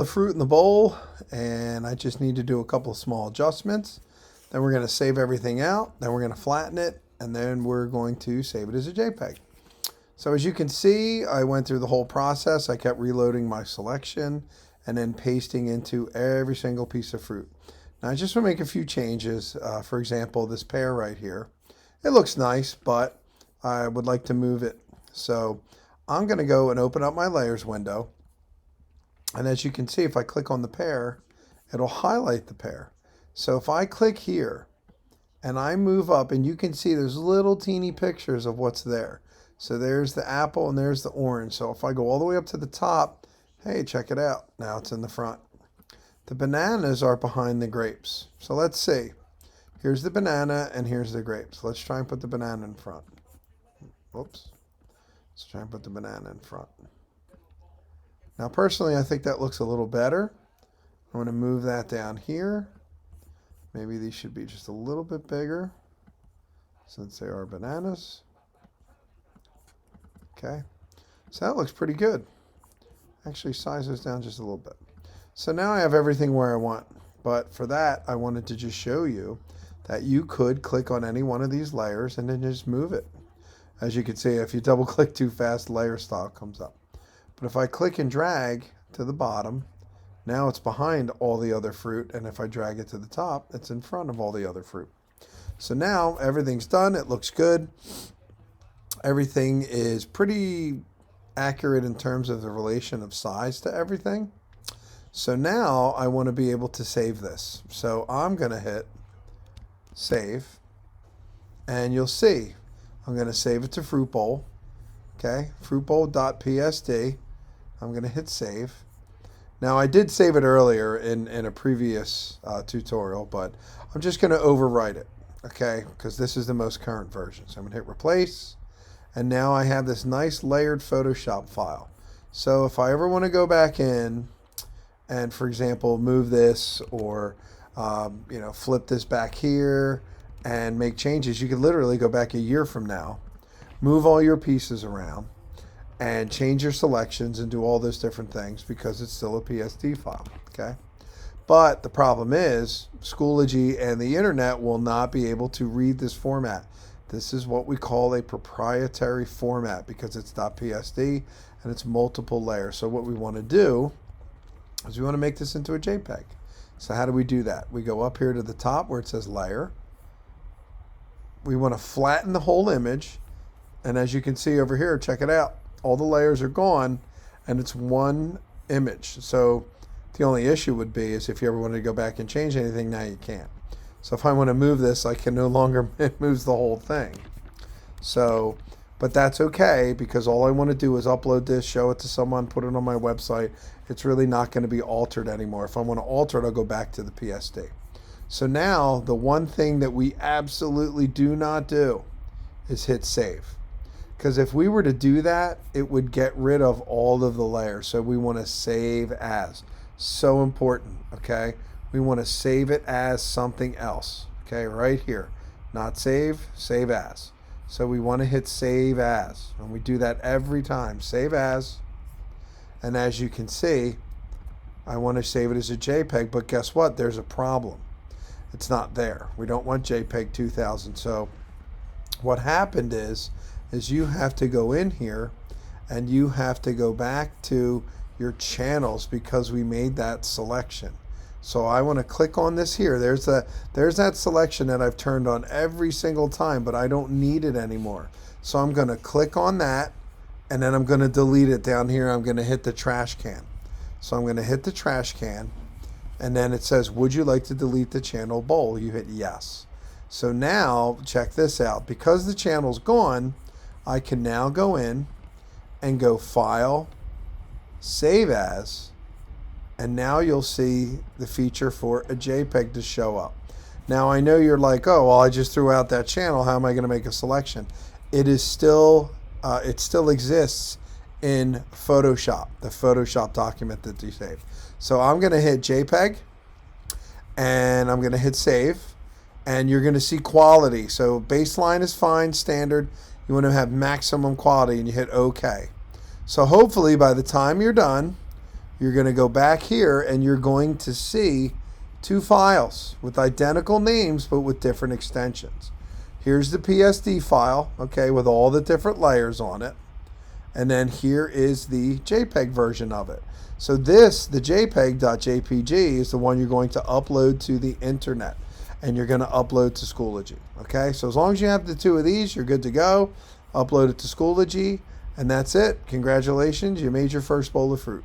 The fruit in the bowl, and I just need to do a couple of small adjustments. Then we're going to save everything out. Then we're going to flatten it, and then we're going to save it as a JPEG. So as you can see, I went through the whole process. I kept reloading my selection and then pasting into every single piece of fruit. Now I just want to make a few changes. For example, this pear right here. It looks nice, but I would like to move it. So I'm going to go and open up my layers window. And as you can see, if I click on the pear, it'll highlight the pear. So if I click here and I move up, and you can see there's little teeny pictures of what's there. So there's the apple and there's the orange. So if I go all the way up to the top, hey, check it out. Now it's in the front. The bananas are behind the grapes. So let's see. Here's the banana and here's the grapes. Let's try and put the banana in front. Oops. Let's try and put the banana in front. Now personally, I think that looks a little better. I'm going to move that down here. Maybe these should be just a little bit bigger since they are bananas. Okay, so that looks pretty good. Actually, size this down just a little bit. So now I have everything where I want. But for that, I wanted to just show you that you could click on any one of these layers and then just move it. As you can see, if you double click too fast, layer style comes up. But if I click and drag to the bottom, now it's behind all the other fruit. And if I drag it to the top, it's in front of all the other fruit. So now everything's done. It looks good. Everything is pretty accurate in terms of the relation of size to everything. So now I want to be able to save this. So I'm going to hit save, and you'll see I'm going to save it to fruit bowl. Okay, fruitbowl.psd. I'm going to hit save. Now I did save it earlier in a previous tutorial, but I'm just going to overwrite it. Okay, because this is the most current version. So I'm going to hit replace. And now I have this nice layered Photoshop file. So if I ever want to go back in and, for example, move this or flip this back here and make changes, you could literally go back a year from now, move all your pieces around, and change your selections and do all those different things because it's still a PSD file. Okay. But the problem is Schoology and the internet will not be able to read this format. This is what we call a proprietary format because it's .psd and it's multiple layers. So what we want to do is we want to make this into a JPEG. So how do we do that? We go up here to the top where it says layer. We want to flatten the whole image. And as you can see over here, check it out. All the layers are gone and it's one image. So the only issue would be is if you ever wanted to go back and change anything, now you can't. So if I want to move this, I can no longer move the whole thing. So, but that's okay because all I want to do is upload this, show it to someone, put it on my website. It's really not going to be altered anymore. If I want to alter it, I'll go back to the PSD. So now the one thing that we absolutely do not do is hit save. Because if we were to do that, it would get rid of all of the layers. So we want to save as. So important, okay? We want to save it as something else. Okay, right here. Not save, save as. So we want to hit save as. And we do that every time. Save as. And as you can see, I want to save it as a JPEG, but guess what? There's a problem. It's not there. We don't want JPEG 2000. So what happened is you have to go in here and you have to go back to your channels because we made that selection. So I want to click on this here. There's that selection that I've turned on every single time, but I don't need it anymore. So I'm going to click on that, and then I'm going to delete it down here. I'm going to hit the trash can. So I'm going to hit the trash can, and then it says, would you like to delete the channel bowl? You hit yes. So now check this out. Because the channel's gone, I can now go in and go File, Save As, and now you'll see the feature for a JPEG to show up. Now I know you're like, oh, well, I just threw out that channel. How am I going to make a selection? It still exists in Photoshop, the Photoshop document that you saved. So I'm going to hit JPEG, and I'm going to hit save, and you're going to see quality. So baseline is fine, standard. You want to have maximum quality, and you hit OK. So hopefully by the time you're done, you're going to go back here and you're going to see two files with identical names but with different extensions. Here's the PSD file, okay, with all the different layers on it. And then here is the JPEG version of it. So this, the JPEG.jpg, is the one you're going to upload to the internet. And you're going to upload to Schoology. Okay, so as long as you have the two of these, you're good to go. Upload it to Schoology, and that's it. Congratulations, you made your first bowl of fruit.